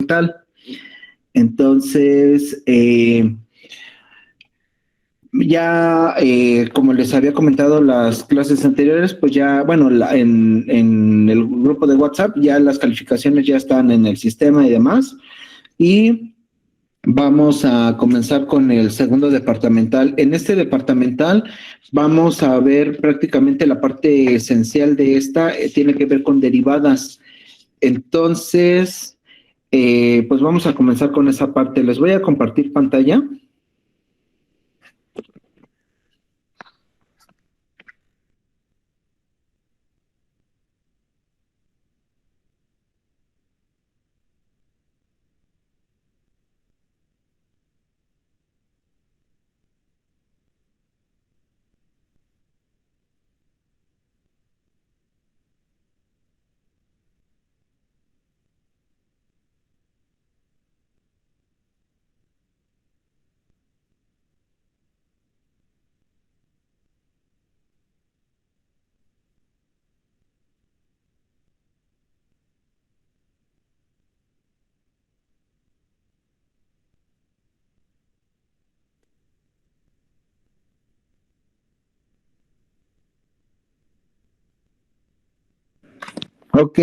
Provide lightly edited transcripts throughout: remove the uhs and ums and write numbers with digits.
departamental. Entonces, ya, como les había comentado las clases anteriores, pues ya, bueno, en el grupo de WhatsApp ya las calificaciones ya están en el sistema y demás. Y vamos a comenzar con el segundo departamental. En este departamental vamos a ver prácticamente la parte esencial de esta, tiene que ver con derivadas. Entonces, pues vamos a comenzar con esa parte. Les voy a compartir pantalla. Ok,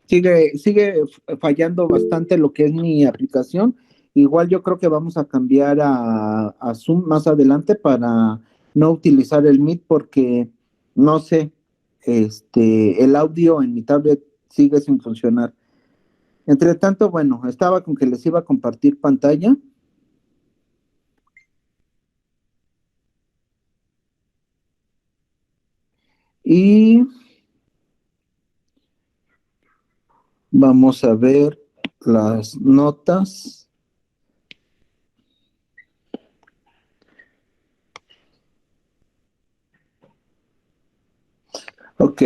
sigue fallando bastante lo que es mi aplicación. Igual yo creo que vamos a cambiar a Zoom más adelante para no utilizar el Meet porque no sé, el audio en mi tablet sigue sin funcionar. Entre tanto, bueno, estaba con que les iba a compartir pantalla y vamos a ver las notas. Ok,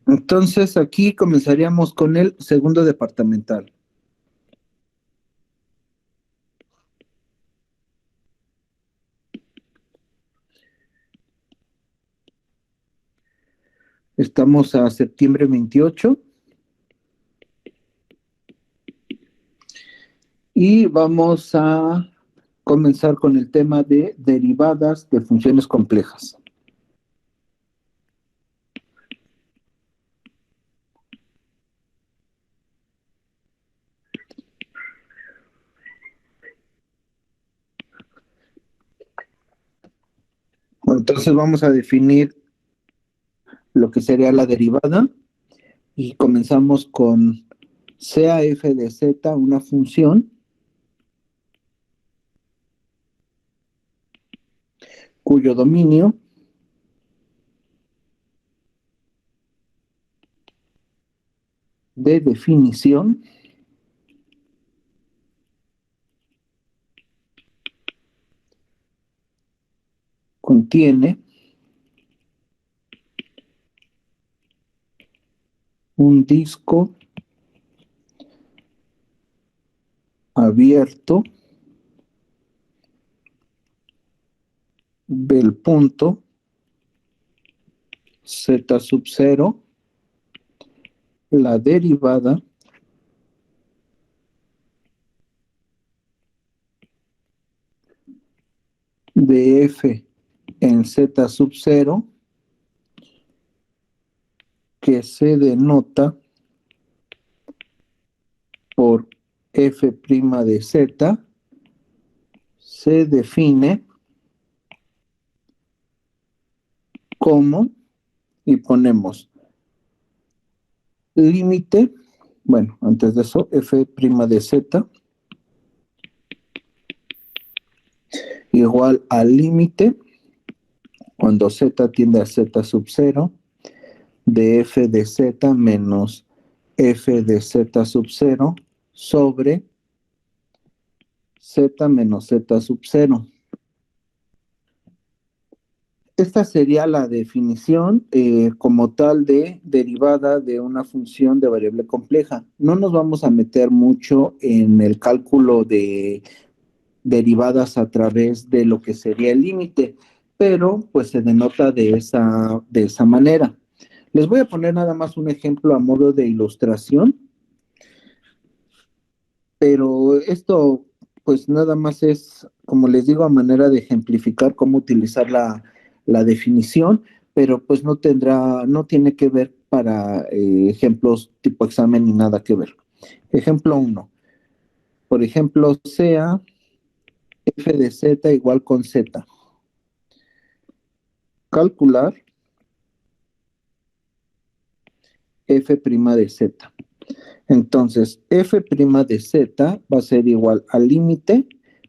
entonces aquí comenzaríamos con el segundo departamental. Estamos a septiembre 28 y vamos a comenzar con el tema de derivadas de funciones complejas. Bueno, entonces vamos a definir lo que sería la derivada y comenzamos con CAF de Z, una función cuyo dominio de definición contiene un disco abierto del punto Z sub 0, la derivada de f en Z sub 0 que se denota por f' de z se define como, y ponemos límite, bueno, antes de eso, f' de z igual al límite, cuando z tiende a z sub 0, de f de z menos f de z sub 0 sobre z menos z sub 0. Esta sería la definición como tal de derivada de una función de variable compleja. No nos vamos a meter mucho en el cálculo de derivadas a través de lo que sería el límite, pero pues se denota de esa manera. Les voy a poner nada más un ejemplo a modo de ilustración. pero esto pues nada más es, como les digo, a manera de ejemplificar cómo utilizar la definición, pero pues no tiene que ver para ejemplos tipo examen ni nada que ver. Ejemplo uno, por ejemplo, sea f de z igual con z. Calcular f' de z. Entonces, f' de z va a ser igual al límite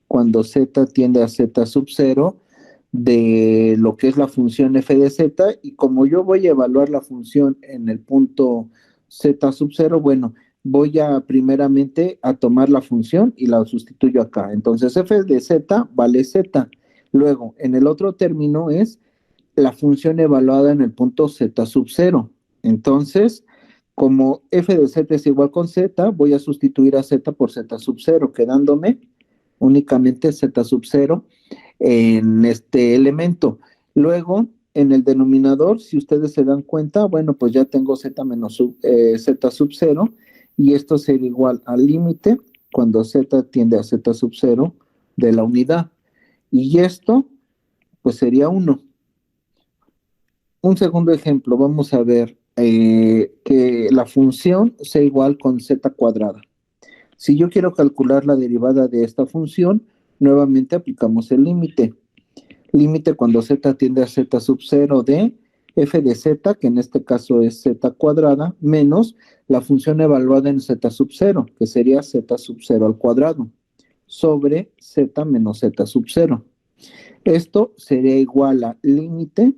cuando z tiende a z sub 0 de lo que es la función f de z, y como yo voy a evaluar la función en el punto z sub 0, bueno, voy a primeramente a tomar la función y la sustituyo acá. Entonces, f de z vale z. Luego, en el otro término es la función evaluada en el punto z sub 0. Entonces, como f de z es igual con z, voy a sustituir a z por z sub 0, quedándome únicamente z sub 0 en este elemento. Luego, en el denominador, si ustedes se dan cuenta, bueno, pues ya tengo z menos z sub 0, y esto sería igual al límite cuando z tiende a z sub 0 de la unidad. Y esto, pues sería 1. Un segundo ejemplo, vamos a ver que la función sea igual con z cuadrada. Si yo quiero calcular la derivada de esta función, nuevamente aplicamos el límite. Límite cuando z tiende a z sub 0 de f de z, que en este caso es z cuadrada, menos la función evaluada en z sub 0, que sería z sub 0 al cuadrado, sobre z menos z sub 0. Esto sería igual a límite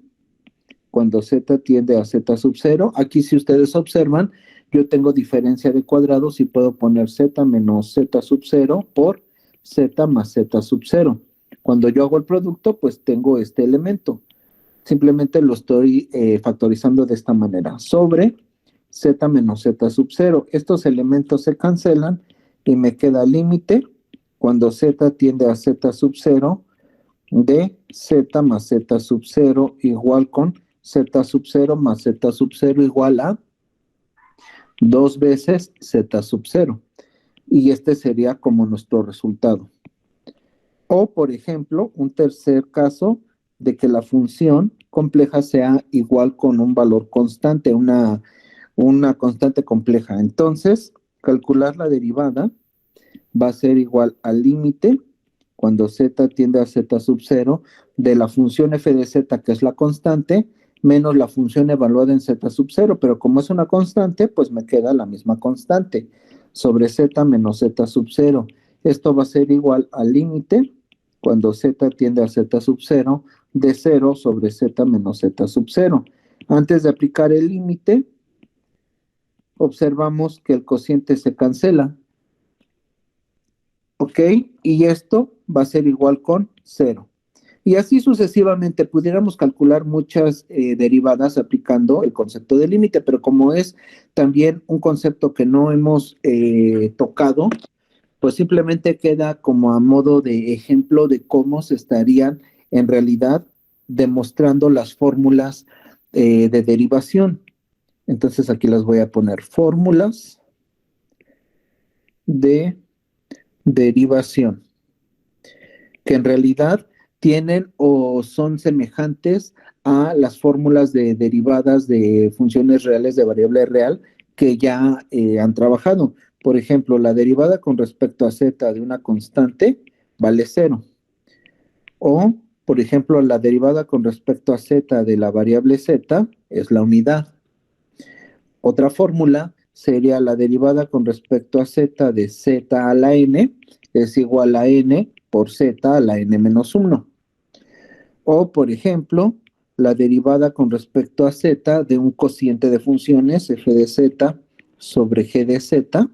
cuando z tiende a z sub 0. Aquí, si ustedes observan, yo tengo diferencia de cuadrados y puedo poner z menos z sub 0 por z más z sub 0. Cuando yo hago el producto, pues tengo este elemento. Simplemente lo estoy factorizando de esta manera. Sobre z menos z sub 0. Estos elementos se cancelan y me queda límite cuando z tiende a z sub 0 de z más z sub 0 igual con z sub 0 más z sub 0 igual a 2 veces z sub 0. Y este sería como nuestro resultado. O, por ejemplo, un tercer caso de que la función compleja sea igual con un valor constante, una constante compleja. Entonces, calcular la derivada va a ser igual al límite cuando z tiende a z sub 0 de la función f de z, que es la constante, menos la función evaluada en z sub 0, pero como es una constante, pues me queda la misma constante, sobre z menos z sub 0. Esto va a ser igual al límite cuando z tiende a z sub 0 de 0 sobre z menos z sub 0. Antes de aplicar el límite, observamos que el cociente se cancela. ¿Ok? Y esto va a ser igual con 0. Y así sucesivamente pudiéramos calcular muchas derivadas aplicando el concepto de límite, pero como es también un concepto que no hemos tocado, pues simplemente queda como a modo de ejemplo de cómo se estarían en realidad demostrando las fórmulas de derivación. Entonces aquí las voy a poner fórmulas de derivación, que en realidad tienen o son semejantes a las fórmulas de derivadas de funciones reales de variable real que ya han trabajado. Por ejemplo, la derivada con respecto a z de una constante vale 0. O, por ejemplo, la derivada con respecto a z de la variable z es la unidad. Otra fórmula sería la derivada con respecto a z de z a la n es igual a n por z a la n menos 1. O, por ejemplo, la derivada con respecto a z de un cociente de funciones f de z sobre g de z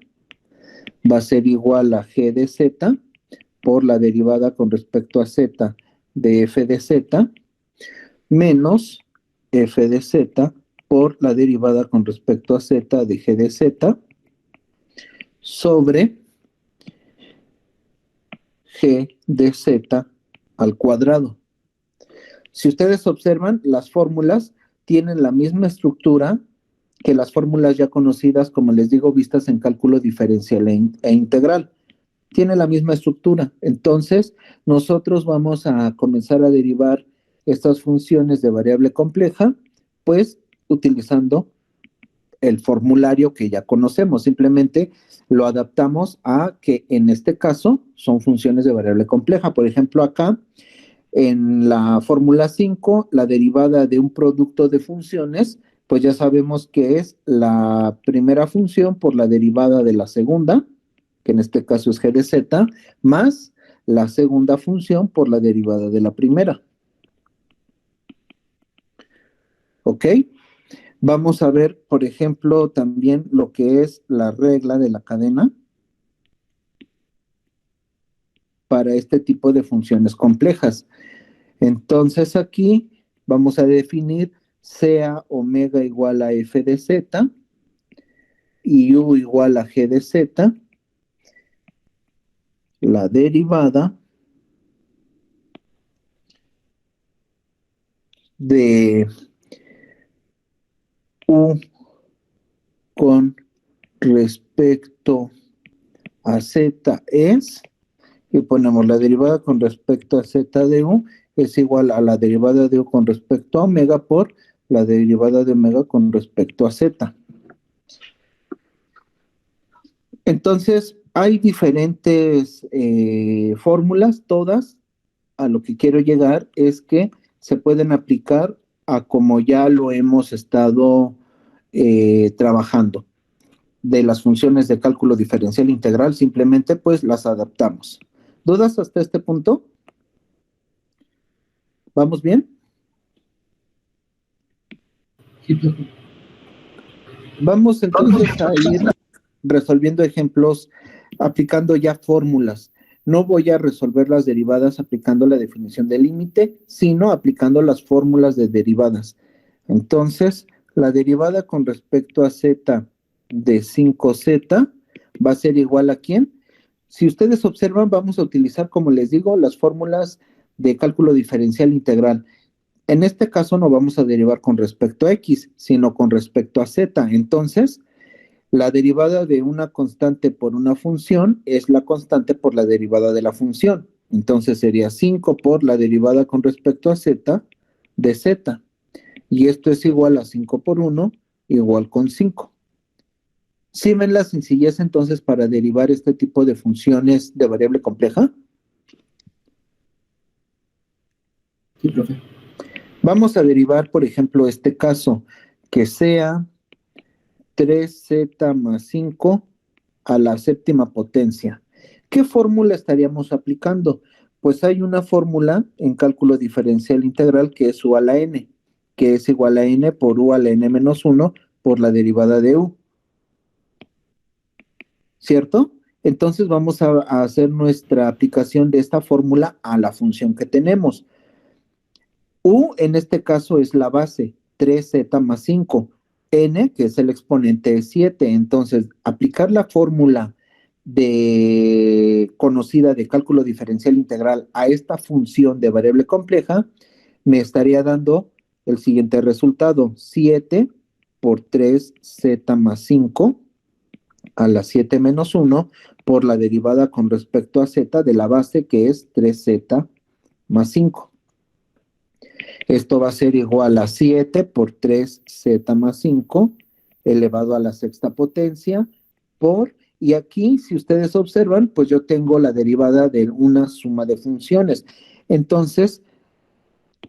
va a ser igual a g de z por la derivada con respecto a z de f de z menos f de z por la derivada con respecto a z de g de z sobre g de z al cuadrado. Si ustedes observan, las fórmulas tienen la misma estructura que las fórmulas ya conocidas, como les digo, vistas en cálculo diferencial e integral. tiene la misma estructura. Entonces, nosotros vamos a comenzar a derivar estas funciones de variable compleja, pues utilizando el formulario que ya conocemos. Simplemente lo adaptamos a que en este caso son funciones de variable compleja. Por ejemplo, acá en la fórmula 5, la derivada de un producto de funciones, pues ya sabemos que es la primera función por la derivada de la segunda, que en este caso es g de z, más la segunda función por la derivada de la primera. ¿Ok? Vamos a ver, por ejemplo, también lo que es la regla de la cadena para este tipo de funciones complejas. Entonces aquí vamos a definir sea omega igual a f de z y u igual a g de z, la derivada de u con respecto a z es, y ponemos la derivada con respecto a z de u es igual a la derivada de u con respecto a omega por la derivada de omega con respecto a z. Entonces, hay diferentes fórmulas, todas. A lo que quiero llegar es que se pueden aplicar a como ya lo hemos estado trabajando. De las funciones de cálculo diferencial integral, simplemente pues las adaptamos. ¿Dudas hasta este punto? ¿Vamos bien? Sí, profe. Vamos entonces a ir resolviendo ejemplos aplicando ya fórmulas. No voy a resolver las derivadas aplicando la definición del límite, sino aplicando las fórmulas de derivadas. Entonces, la derivada con respecto a z de 5z va a ser igual a ¿quién? Si ustedes observan, vamos a utilizar, como les digo, las fórmulas de cálculo diferencial integral. En este caso no vamos a derivar con respecto a x, sino con respecto a z. Entonces, la derivada de una constante por una función es la constante por la derivada de la función. Entonces sería 5 por la derivada con respecto a z de z. Y esto es igual a 5 por 1, igual con 5. ¿Sí ven la sencillez entonces para derivar este tipo de funciones de variable compleja? Sí, profe. Vamos a derivar, por ejemplo, este caso, que sea 3z más 5 a la séptima potencia. ¿Qué fórmula estaríamos aplicando? Pues hay una fórmula en cálculo diferencial integral que es u a la n, que es igual a n por u a la n menos 1 por la derivada de u. ¿Cierto? Entonces vamos a hacer nuestra aplicación de esta fórmula a la función que tenemos. U en este caso es la base, 3z más 5. N, que es el exponente, es 7. Entonces, aplicar la fórmula conocida de cálculo diferencial integral a esta función de variable compleja me estaría dando el siguiente resultado: 7 por 3z más 5 a la 7 menos 1 por la derivada con respecto a z de la base, que es 3z más 5. Esto va a ser igual a 7 por 3z más 5 elevado a la sexta potencia por, y aquí si ustedes observan, pues yo tengo la derivada de una suma de funciones. Entonces,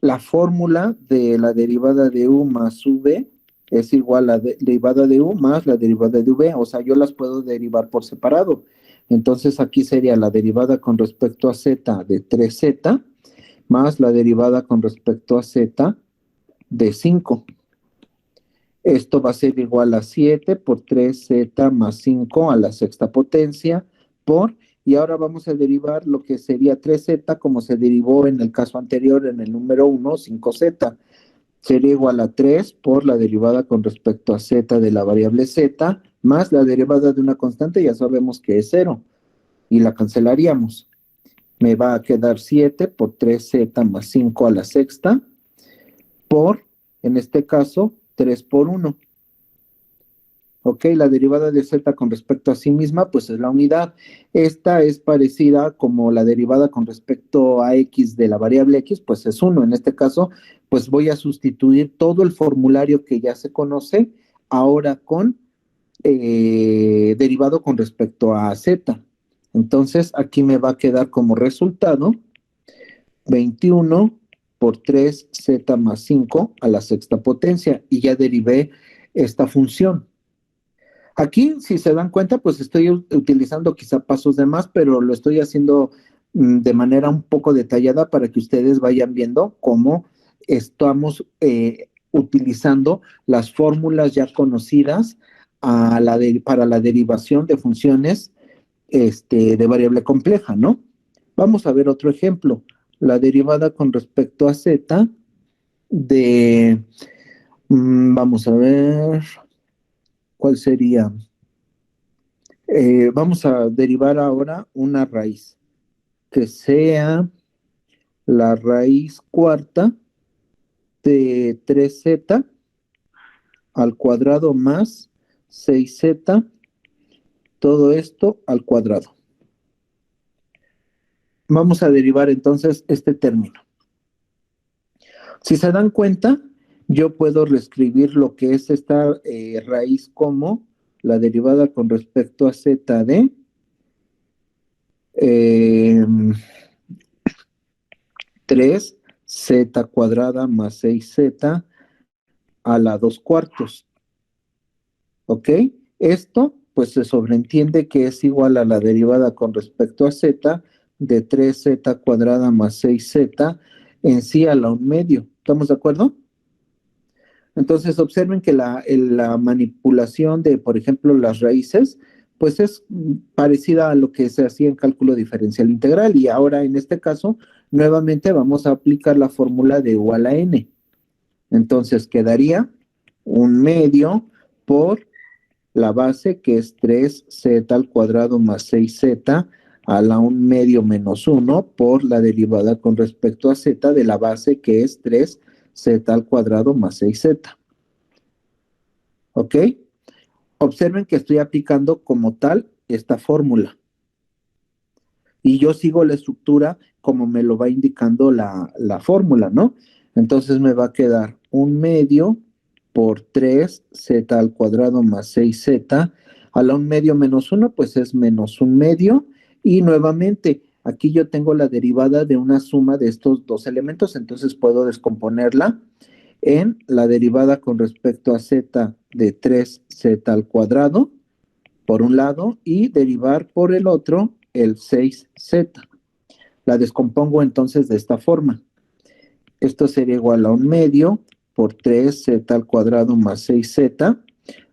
la fórmula de la derivada de u más v es igual a la derivada de u más la derivada de v, o sea, yo las puedo derivar por separado. Entonces aquí sería la derivada con respecto a z de 3z más la derivada con respecto a z de 5. Esto va a ser igual a 7 por 3z más 5 a la sexta potencia por, y ahora vamos a derivar lo que sería 3z como se derivó en el caso anterior en el número 1, 5z. Sería igual a 3 por la derivada con respecto a z de la variable z más la derivada de una constante, ya sabemos que es 0, y la cancelaríamos. Me va a quedar 7 por 3z más 5 a la sexta por, en este caso, 3 por 1. ¿ok? La derivada de z con respecto a sí misma, pues es la unidad. Esta es parecida como la derivada con respecto a x de la variable x, pues es 1. En este caso, pues voy a sustituir todo el formulario que ya se conoce ahora con derivado con respecto a z. Entonces, aquí me va a quedar como resultado 21 por 3z más 5 a la sexta potencia y ya derivé esta función. Aquí, si se dan cuenta, pues estoy utilizando quizá pasos de más, pero lo estoy haciendo de manera un poco detallada para que ustedes vayan viendo cómo estamos utilizando las fórmulas ya conocidas para la derivación de funciones de variable compleja, ¿no? Vamos a ver otro ejemplo. La derivada con respecto a z de, vamos a ver, ¿cuál sería? Vamos a derivar ahora una raíz, que sea la raíz cuarta de 3z al cuadrado más 6z, todo esto al cuadrado. Vamos a derivar entonces este término. Si se dan cuenta, yo puedo reescribir lo que es esta raíz como la derivada con respecto a z de 3z cuadrada más 6z a la 2 cuartos. ¿Ok? Esto, pues se sobreentiende que es igual a la derivada con respecto a z de 3z cuadrada más 6z en sí a la 1 medio. ¿Estamos de acuerdo? Entonces, observen que la manipulación de, por ejemplo, las raíces, pues es parecida a lo que se hacía en cálculo diferencial integral. Y ahora, en este caso, nuevamente vamos a aplicar la fórmula de u a la n. Entonces, quedaría 1 medio por la base, que es 3z al cuadrado más 6z a la 1 medio menos 1 por la derivada con respecto a z de la base, que es 3z al cuadrado más 6z. ¿Ok? Observen que estoy aplicando como tal esta fórmula. Y yo sigo la estructura como me lo va indicando la fórmula, ¿no? Entonces me va a quedar 1 medio por 3z al cuadrado más 6z. A la 1 medio menos 1, pues es menos 1 medio. Y nuevamente, aquí yo tengo la derivada de una suma de estos dos elementos, entonces puedo descomponerla en la derivada con respecto a z de 3z al cuadrado, por un lado, y derivar por el otro el 6z. La descompongo entonces de esta forma. Esto sería igual a 1 medio por 3z al cuadrado más 6z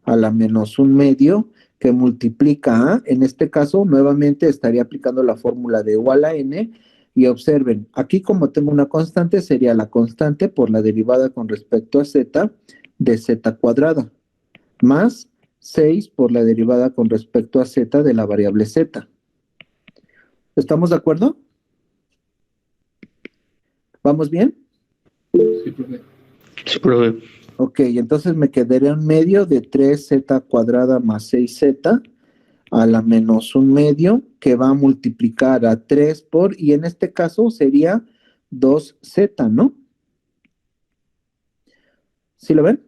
a la menos 1 medio, que multiplica a, en este caso, nuevamente estaría aplicando la fórmula de u a la n, y observen, aquí como tengo una constante, sería la constante por la derivada con respecto a z de z cuadrada, más 6 por la derivada con respecto a z de la variable z. ¿Estamos de acuerdo? ¿Vamos bien? Sí, profe. Sí, profe. Ok, entonces me quedaría en medio de 3z cuadrada más 6z a la menos 1 medio, que va a multiplicar a 3 por, y en este caso sería 2z, ¿no? ¿Sí lo ven?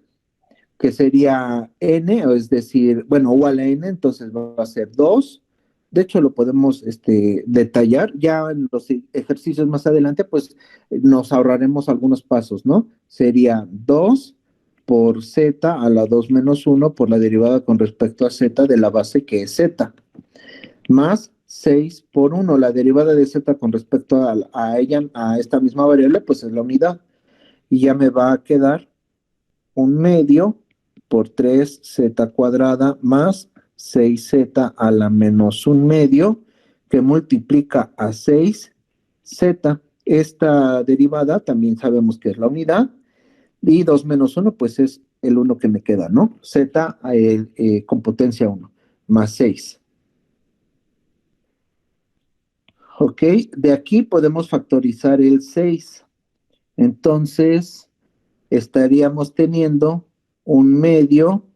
Que sería n, o es decir, bueno, u a la n, entonces va a ser 2. De hecho, lo podemos detallar. Ya en los ejercicios más adelante, pues nos ahorraremos algunos pasos, ¿no? Sería 2 por z a la 2 menos 1 por la derivada con respecto a z de la base, que es z, más 6 por 1. La derivada de z con respecto a ella, a esta misma variable, pues es la unidad. Y ya me va a quedar 1 medio por 3z cuadrada más 6z a la menos 1 medio, que multiplica a 6z. Esta derivada también sabemos que es la unidad, y 2 menos 1, pues es el 1 que me queda, ¿no? Z con potencia 1, más 6. Ok, de aquí podemos factorizar el 6. Entonces, estaríamos teniendo 1 medio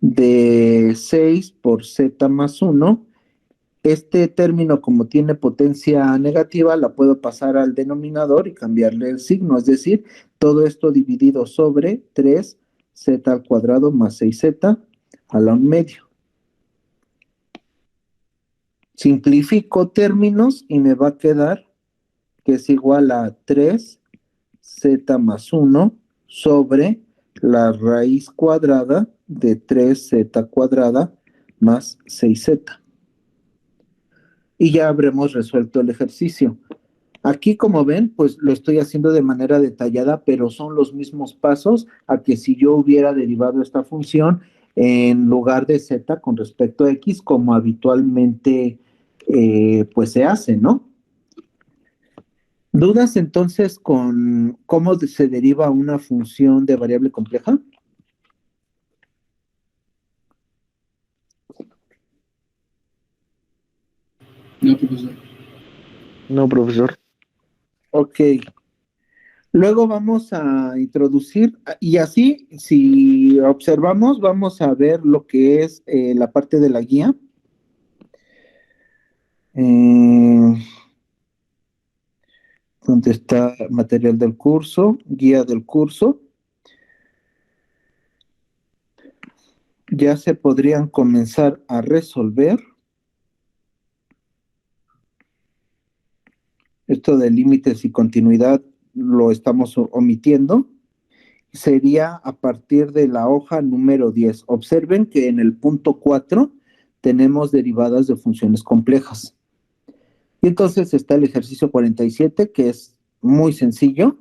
de 6 por z más 1. Este término, como tiene potencia negativa, la puedo pasar al denominador y cambiarle el signo, es decir, todo esto dividido sobre 3z al cuadrado más 6z a la 1/2. Simplifico términos y me va a quedar que es igual a 3z más 1 sobre la raíz cuadrada de 3z cuadrada más 6z. Y ya habremos resuelto el ejercicio. Aquí, como ven, pues lo estoy haciendo de manera detallada, pero son los mismos pasos a que si yo hubiera derivado esta función en lugar de z con respecto a x, como habitualmente pues se hace, ¿no? ¿Dudas entonces con cómo se deriva una función de variable compleja? No, profesor. No, profesor. Ok. Luego vamos a introducir, y así, si observamos, vamos a ver lo que es la parte de la guía. Donde está material del curso, guía del curso. Ya se podrían comenzar a resolver. Esto de límites y continuidad lo estamos omitiendo. Sería a partir de la hoja número 10. Observen que en el punto 4 tenemos derivadas de funciones complejas. Y entonces está el ejercicio 47, que es muy sencillo.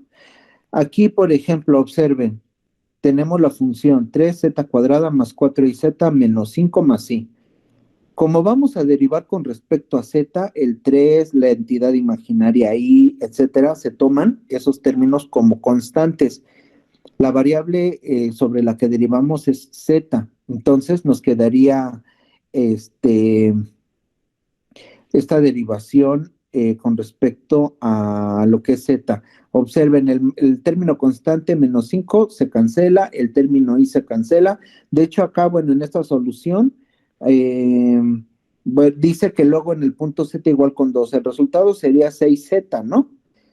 Aquí, por ejemplo, observen, tenemos la función 3z cuadrada más 4iz menos 5 más i. Como vamos a derivar con respecto a z, el 3, la entidad imaginaria i, etcétera, se toman esos términos como constantes. La variable sobre la que derivamos es z, entonces nos quedaría esta derivación con respecto a lo que es z. Observen, el término constante menos 5 se cancela, el término i se cancela. De hecho, acá, bueno, en esta solución, bueno, dice que luego en el punto z igual con 2. El resultado sería 6z, ¿no?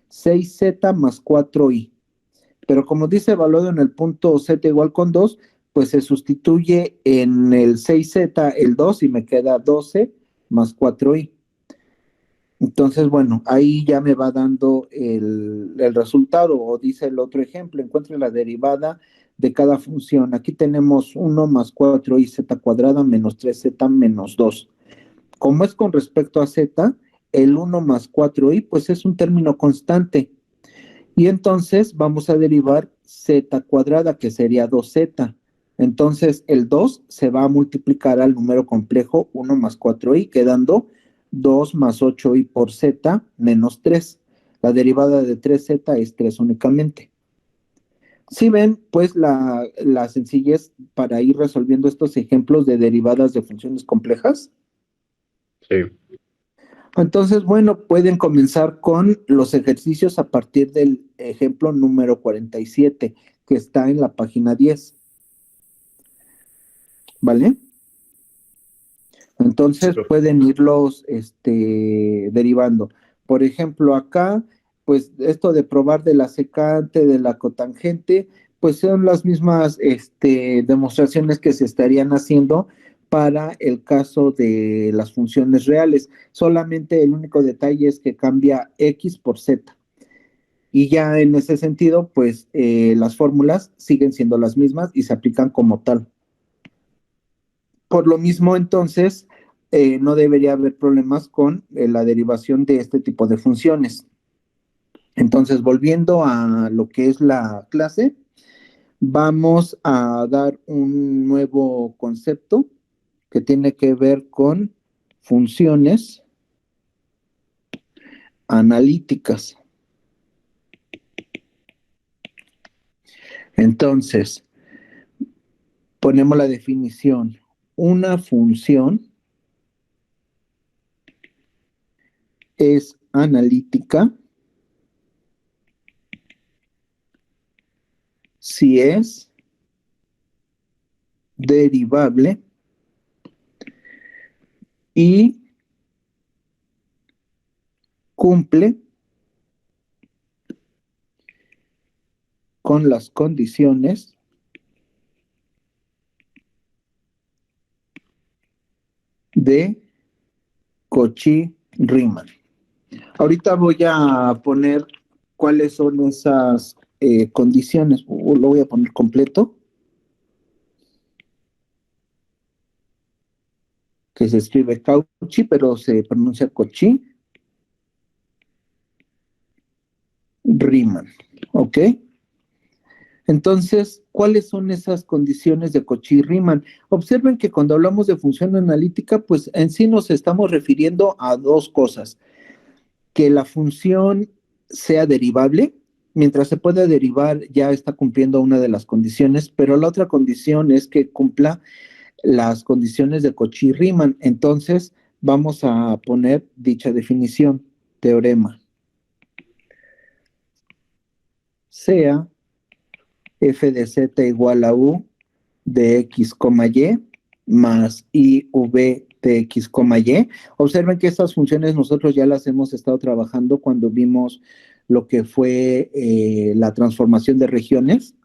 6z más 4i. Pero como dice evaluado en el punto z igual con 2, pues se sustituye en el 6z el 2 y me queda 12 más 4i. Entonces, bueno, ahí ya me va dando el resultado, o dice el otro ejemplo, encuentre la derivada de cada función. Aquí tenemos 1 más 4iz cuadrada menos 3z menos 2. Como es con respecto a z, el 1 más 4i, pues es un término constante. Y entonces vamos a derivar z cuadrada, que sería 2z. Entonces, el 2 se va a multiplicar al número complejo 1 más 4i, quedando 2 más 8i por z menos 3. La derivada de 3z es 3 únicamente. Si ven, pues la sencillez para ir resolviendo estos ejemplos de derivadas de funciones complejas. Sí. Entonces, bueno, pueden comenzar con los ejercicios a partir del ejemplo número 47, que está en la página 10. ¿Vale? Entonces Sí. pueden irlos derivando. Por ejemplo, acá, pues esto de probar de la secante, de la cotangente, pues son las mismas demostraciones que se estarían haciendo para el caso de las funciones reales. Solamente el único detalle es que cambia x por z. Y ya en ese sentido, pues las fórmulas siguen siendo las mismas y se aplican como tal. Por lo mismo, entonces, no debería haber problemas con la derivación de este tipo de funciones. Entonces, volviendo a lo que es la clase, vamos a dar un nuevo concepto que tiene que ver con funciones analíticas. Entonces, ponemos la definición. Una función es analítica si es derivable y cumple con las condiciones de Cauchy-Riemann. Ahorita voy a poner cuáles son esas condiciones. Lo voy a poner completo, que se escribe Cauchy, pero se pronuncia Cauchy-Riemann. ¿Ok? Entonces, ¿cuáles son esas condiciones de Cauchy-Riemann? Observen que cuando hablamos de función analítica, pues en sí nos estamos refiriendo a dos cosas. Que la función sea derivable, mientras se pueda derivar ya está cumpliendo una de las condiciones, pero la otra condición es que cumpla las condiciones de Cauchy-Riemann. Entonces, vamos a poner dicha definición, teorema. Sea f de z igual a u de x, y más IV de x, y. Observen que estas funciones nosotros ya las hemos estado trabajando cuando vimos lo que fue la transformación de regiones,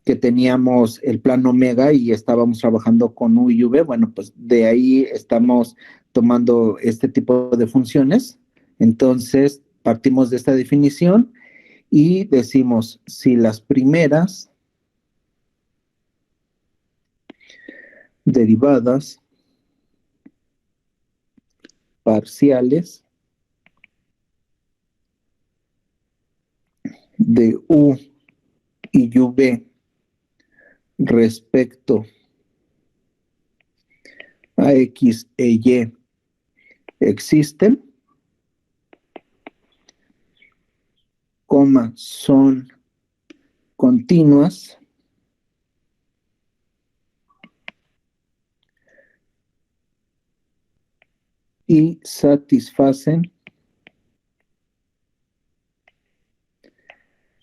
que teníamos el plano omega y estábamos trabajando con u y v. Bueno, pues de ahí estamos tomando este tipo de funciones. Entonces, partimos de esta definición y decimos, si las primeras derivadas parciales de u y v respecto a x e y existen, son continuas y satisfacen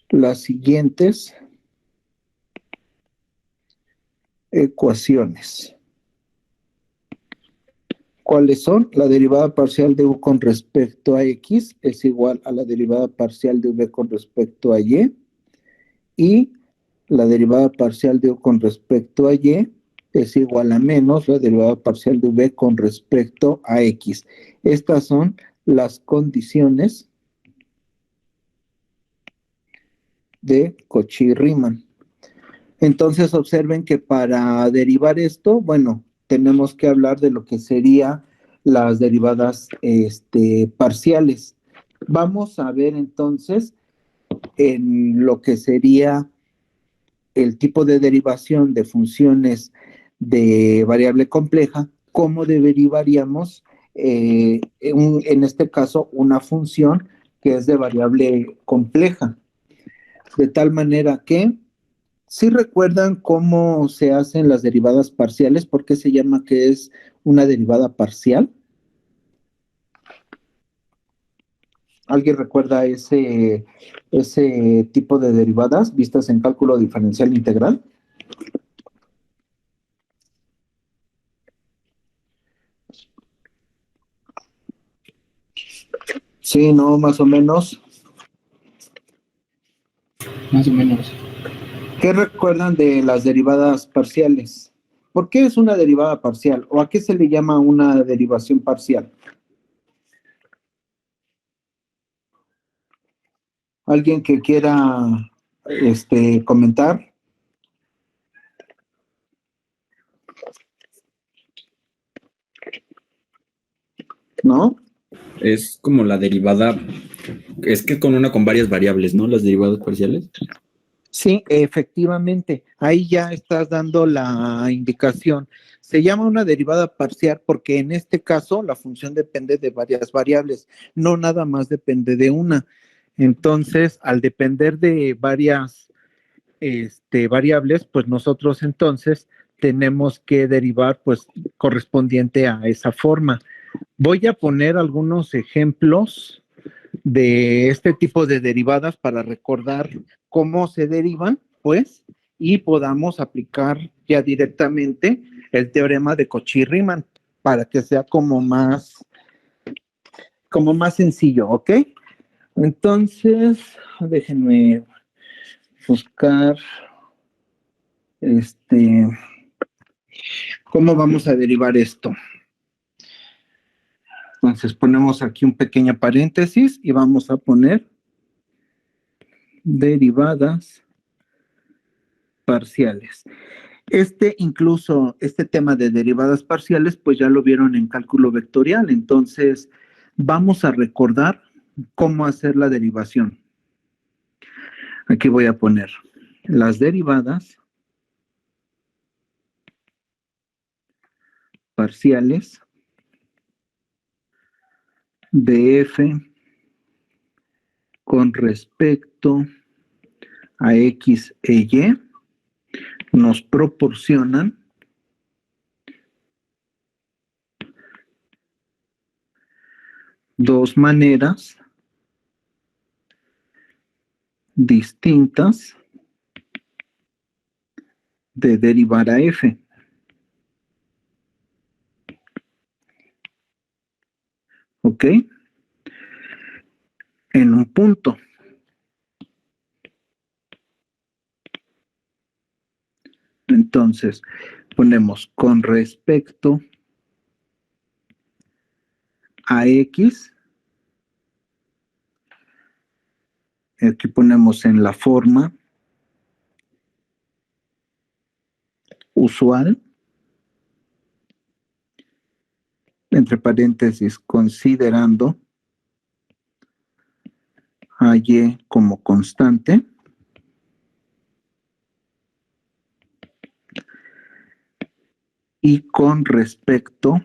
las siguientes ecuaciones. ¿Cuáles son? La derivada parcial de u con respecto a x es igual a la derivada parcial de v con respecto a y, y la derivada parcial de u con respecto a y es igual a menos la derivada parcial de v con respecto a x. Estas son las condiciones de Cauchy-Riemann. Entonces observen que para derivar esto, bueno, tenemos que hablar de lo que serían las derivadas parciales. Vamos a ver entonces en lo que sería el tipo de derivación de funciones de variable compleja, cómo derivaríamos en este caso una función que es de variable compleja. De tal manera que, ¿sí recuerdan cómo se hacen las derivadas parciales? ¿Por qué se llama que es una derivada parcial? ¿Alguien recuerda ese tipo de derivadas vistas en cálculo diferencial integral? Sí, no, más o menos. Más o menos. ¿Qué recuerdan de las derivadas parciales? ¿Por qué es una derivada parcial? ¿O a qué se le llama una derivación parcial? ¿Alguien que quiera comentar? ¿No? Es como la derivada, es que con varias variables, ¿no? Las derivadas parciales. Sí, efectivamente, ahí ya estás dando la indicación. Se llama una derivada parcial porque en este caso la función depende de varias variables, no nada más depende de una. Entonces, al depender de varias variables, pues nosotros entonces tenemos que derivar pues correspondiente a esa forma. Voy a poner algunos ejemplos de este tipo de derivadas para recordar cómo se derivan, pues, y podamos aplicar ya directamente el teorema de Cauchy-Riemann para que sea como más sencillo, ¿ok? Entonces, déjenme buscar cómo vamos a derivar esto. Entonces ponemos aquí un pequeño paréntesis y vamos a poner derivadas parciales. Incluso este tema de derivadas parciales, pues ya lo vieron en cálculo vectorial. Entonces, vamos a recordar cómo hacer la derivación. Aquí voy a poner las derivadas parciales de f con respecto a x e y nos proporcionan dos maneras distintas de derivar a f. ¿Ok? En un punto. Entonces, ponemos con respecto a x. Aquí ponemos en la forma usual, entre paréntesis, considerando a y como constante. Y con respecto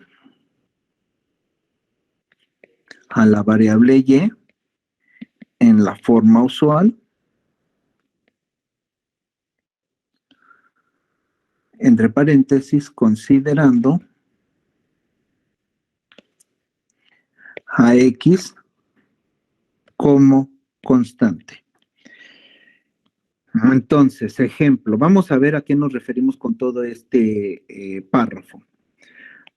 a la variable y en la forma usual, entre paréntesis, considerando a x como constante. Entonces, ejemplo, vamos a ver a qué nos referimos con todo este párrafo.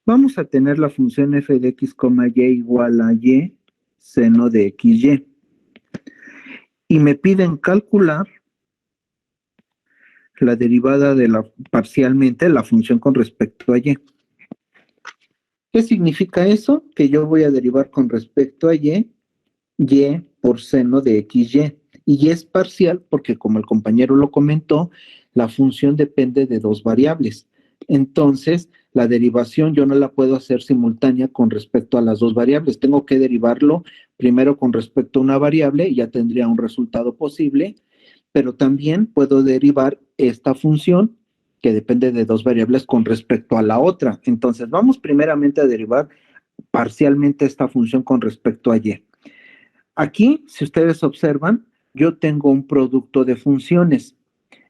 Vamos a tener la función f de x, y igual a y seno de xy. Y me piden calcular la derivada de parcialmente la función con respecto a y. ¿Qué significa eso? Que yo voy a derivar con respecto a y por seno de xy. Y es parcial porque, como el compañero lo comentó, la función depende de dos variables. Entonces, la derivación yo no la puedo hacer simultánea con respecto a las dos variables. Tengo que derivarlo primero con respecto a una variable y ya tendría un resultado posible, pero también puedo derivar esta función que depende de dos variables con respecto a la otra. Entonces, vamos primeramente a derivar parcialmente esta función con respecto a y. Aquí, si ustedes observan, yo tengo un producto de funciones.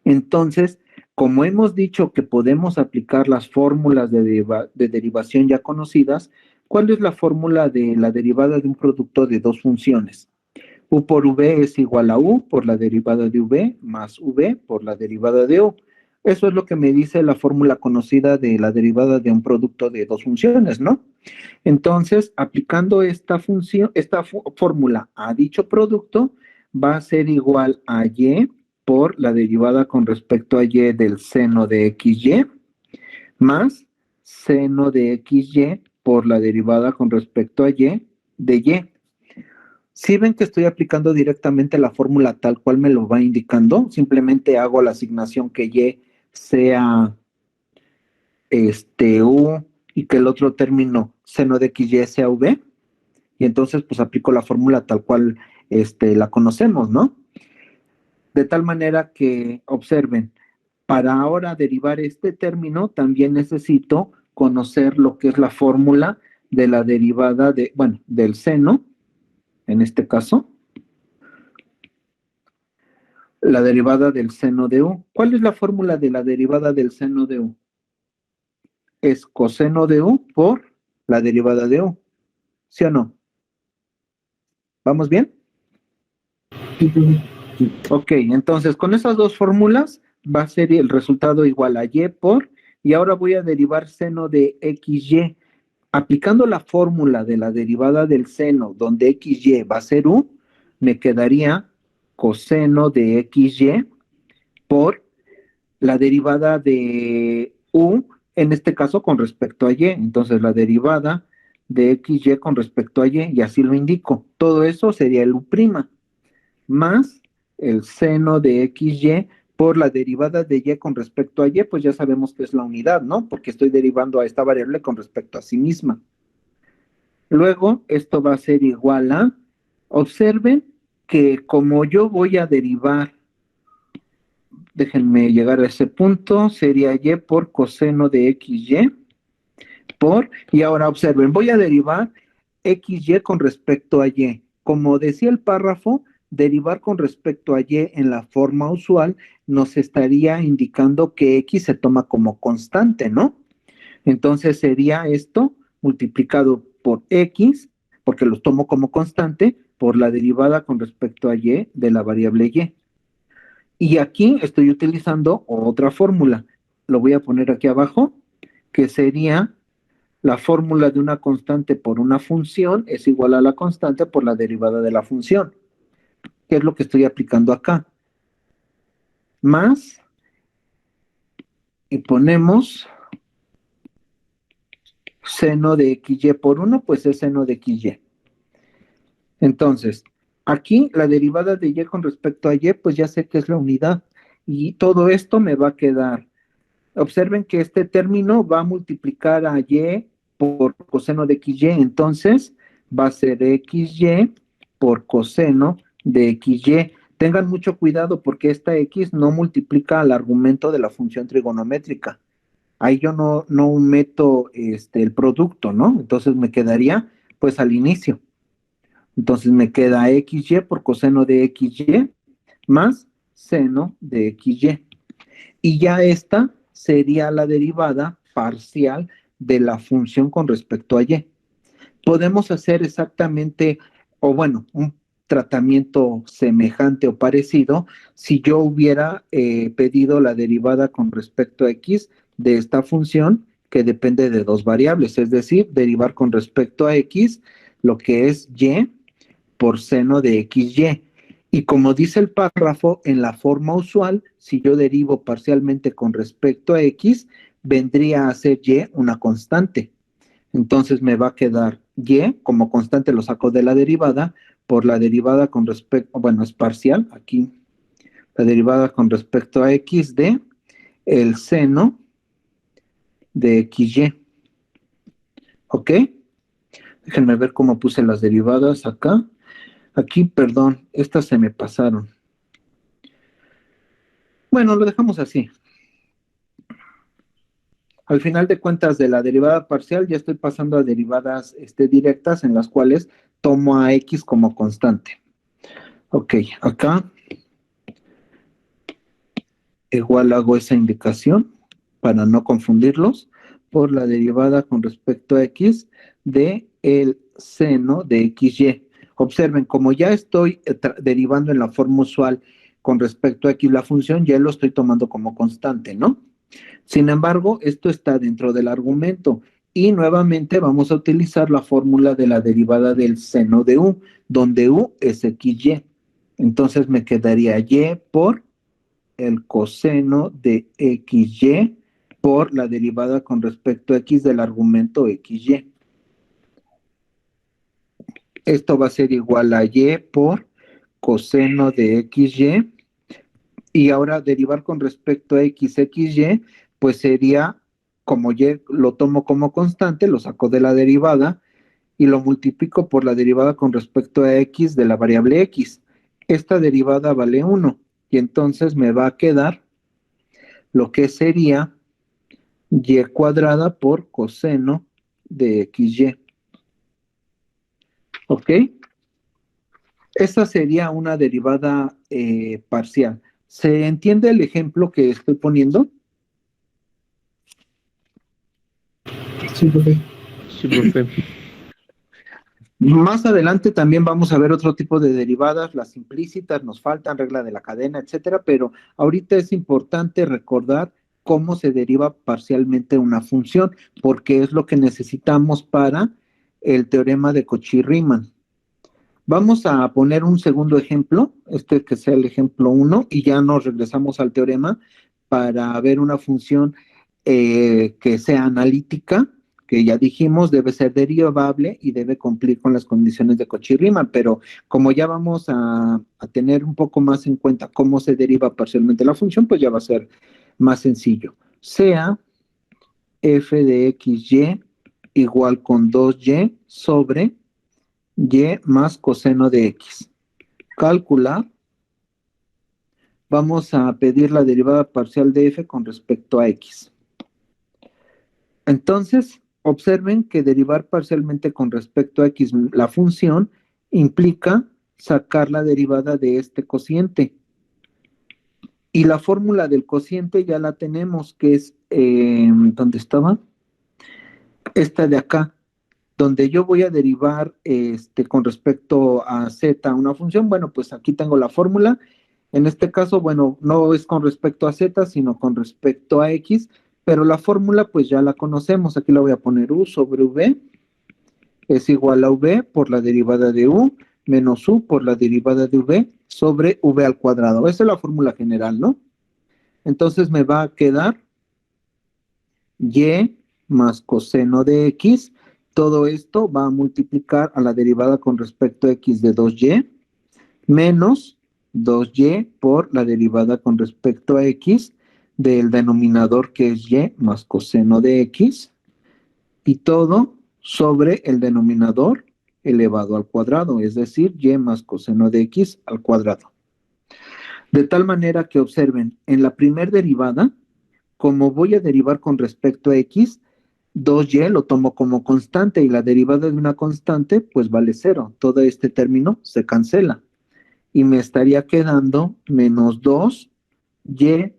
Entonces, como hemos dicho que podemos aplicar las fórmulas de derivación ya conocidas, ¿cuál es la fórmula de la derivada de un producto de dos funciones? U por v es igual a u por la derivada de v más v por la derivada de u. Eso es lo que me dice la fórmula conocida de la derivada de un producto de dos funciones, ¿no? Entonces, aplicando esta fórmula a dicho producto, va a ser igual a y por la derivada con respecto a y del seno de xy, más seno de xy por la derivada con respecto a y de y. Si ven que estoy aplicando directamente la fórmula tal cual me lo va indicando, simplemente hago la asignación que y sea u y que el otro término seno de xy sea v, y entonces pues aplico la fórmula tal cual la conocemos, ¿no? De tal manera que observen, para ahora derivar este término también necesito conocer lo que es la fórmula de la derivada del seno, en este caso, la derivada del seno de u. ¿Cuál es la fórmula de la derivada del seno de u? Es coseno de u por la derivada de u. ¿Sí o no? ¿Vamos bien? Ok, entonces con esas dos fórmulas va a ser el resultado igual a y por, y ahora voy a derivar seno de xy. Aplicando la fórmula de la derivada del seno, donde xy va a ser u, me quedaría coseno de xy por la derivada de u, en este caso con respecto a y. Entonces la derivada de xy con respecto a y así lo indico. Todo eso sería el u', más el seno de xy por la derivada de y con respecto a y, pues ya sabemos que es la unidad, ¿no? Porque estoy derivando a esta variable con respecto a sí misma. Luego, esto va a ser igual a, observen que como yo voy a derivar, déjenme llegar a ese punto, sería y por coseno de xy por, y ahora observen, voy a derivar xy con respecto a y. Como decía el párrafo, derivar con respecto a y en la forma usual nos estaría indicando que x se toma como constante, ¿no? Entonces sería esto multiplicado por x, porque los tomo como constante, por la derivada con respecto a y de la variable y. Y aquí estoy utilizando otra fórmula. Lo voy a poner aquí abajo, que sería la fórmula de una constante por una función es igual a la constante por la derivada de la función. ¿Qué es lo que estoy aplicando acá? Más, y ponemos seno de xy por 1, pues es seno de xy. Entonces, aquí la derivada de y con respecto a y, pues ya sé que es la unidad. Y todo esto me va a quedar. Observen que este término va a multiplicar a y por coseno de xy, entonces va a ser xy por coseno de xy. Tengan mucho cuidado porque esta x no multiplica al argumento de la función trigonométrica. Ahí yo no meto el producto, ¿no? Entonces me quedaría pues al inicio. Entonces me queda xy por coseno de xy más seno de xy. Y ya esta sería la derivada parcial de la función con respecto a y. Podemos hacer exactamente, o bueno, un tratamiento semejante o parecido si yo hubiera pedido la derivada con respecto a x de esta función que depende de dos variables, es decir, derivar con respecto a x lo que es y por seno de xy. Y como dice el párrafo, en la forma usual, si yo derivo parcialmente con respecto a x, vendría a ser y una constante. Entonces me va a quedar y, como constante lo saco de la derivada, por la derivada con respecto, bueno, es parcial, aquí, la derivada con respecto a x de el seno de xy. ¿Ok? Déjenme ver cómo puse las derivadas acá. Aquí, perdón, estas se me pasaron. Bueno, lo dejamos así. Al final de cuentas de la derivada parcial ya estoy pasando a derivadas directas en las cuales tomo a x como constante. Ok, acá igual hago esa indicación para no confundirlos por la derivada con respecto a x de el seno de xy. Observen, como ya estoy derivando en la forma usual con respecto a x la función, ya lo estoy tomando como constante, ¿no? Sin embargo, esto está dentro del argumento y nuevamente vamos a utilizar la fórmula de la derivada del seno de u, donde u es xy. Entonces me quedaría y por el coseno de xy por la derivada con respecto a x del argumento xy. Esto va a ser igual a y por coseno de xy. Y ahora derivar con respecto a xy, pues sería, como y lo tomo como constante, lo saco de la derivada y lo multiplico por la derivada con respecto a x de la variable x. Esta derivada vale 1 y entonces me va a quedar lo que sería y cuadrada por coseno de xy. ¿Ok? Esta sería una derivada parcial. ¿Se entiende el ejemplo que estoy poniendo? Sí, profe. Sí, profe. Más adelante también vamos a ver otro tipo de derivadas, las implícitas, nos faltan, regla de la cadena, etcétera, pero ahorita es importante recordar cómo se deriva parcialmente una función, porque es lo que necesitamos para el teorema de Cauchy-Riemann. Vamos a poner un segundo ejemplo, este que sea el ejemplo 1, y ya nos regresamos al teorema para ver una función que sea analítica, que ya dijimos debe ser derivable y debe cumplir con las condiciones de Cauchy-Riemann, pero como ya vamos a tener un poco más en cuenta cómo se deriva parcialmente la función, pues ya va a ser más sencillo. Sea f de xy igual con 2y sobre y más coseno de x. Calcular. Vamos a pedir la derivada parcial de f con respecto a x. Entonces, observen que derivar parcialmente con respecto a x la función implica sacar la derivada de este cociente. Y la fórmula del cociente ya la tenemos, que es, ¿dónde estaba? Esta de acá, donde yo voy a derivar con respecto a z una función. Bueno, pues aquí tengo la fórmula. En este caso, bueno, no es con respecto a z, sino con respecto a x, pero la fórmula pues ya la conocemos. Aquí la voy a poner u sobre v es igual a v por la derivada de u menos u por la derivada de v sobre v al cuadrado. Esa es la fórmula general, ¿no? Entonces me va a quedar y más coseno de x. Todo esto va a multiplicar a la derivada con respecto a x de 2y menos 2y por la derivada con respecto a x del denominador, que es y más coseno de x, y todo sobre el denominador elevado al cuadrado, es decir, y más coseno de x al cuadrado. De tal manera que observen, en la primer derivada, como voy a derivar con respecto a x, 2y lo tomo como constante y la derivada de una constante pues vale 0. Todo este término se cancela y me estaría quedando menos 2y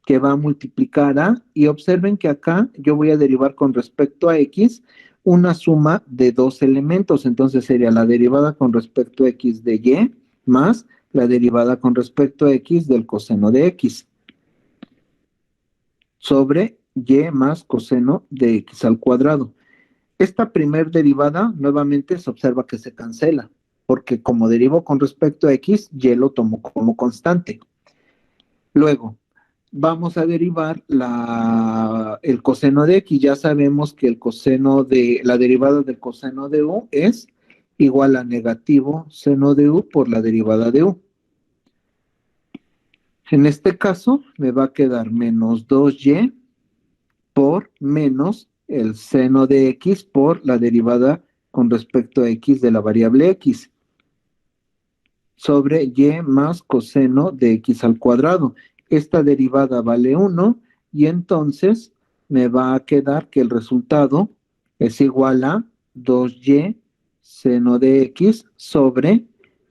que va a multiplicar a, y observen que acá yo voy a derivar con respecto a x una suma de dos elementos, entonces sería la derivada con respecto a x de y más la derivada con respecto a x del coseno de x sobre y más coseno de x al cuadrado. Esta primer derivada nuevamente se observa que se cancela, porque como derivo con respecto a x, y lo tomo como constante. Luego, vamos a derivar el coseno de x. Ya sabemos que la derivada del coseno de u es igual a negativo seno de u por la derivada de u. En este caso, me va a quedar menos 2y por menos el seno de x por la derivada con respecto a x de la variable x sobre y más coseno de x al cuadrado. Esta derivada vale 1 y entonces me va a quedar que el resultado es igual a 2y seno de x sobre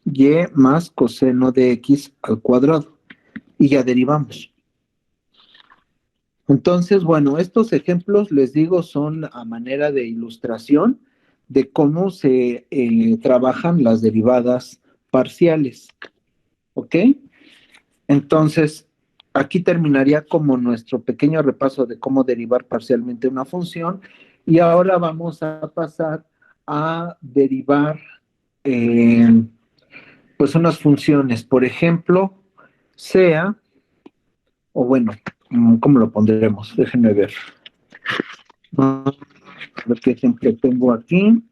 y más coseno de x al cuadrado. Y ya derivamos. Entonces, bueno, estos ejemplos, les digo, son a manera de ilustración de cómo se trabajan las derivadas parciales. ¿Ok? Entonces, aquí terminaría como nuestro pequeño repaso de cómo derivar parcialmente una función. Y ahora vamos a pasar a derivar pues unas funciones. Por ejemplo, sea, o bueno, ¿cómo lo pondremos? Déjenme ver. A ver qué ejemplo tengo aquí.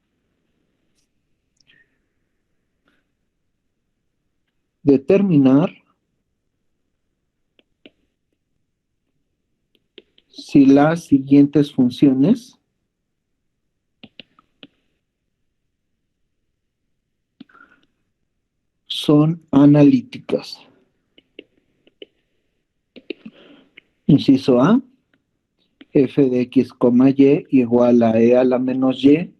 Determinar si las siguientes funciones son analíticas. Inciso A, f de x, y igual a e a la menos y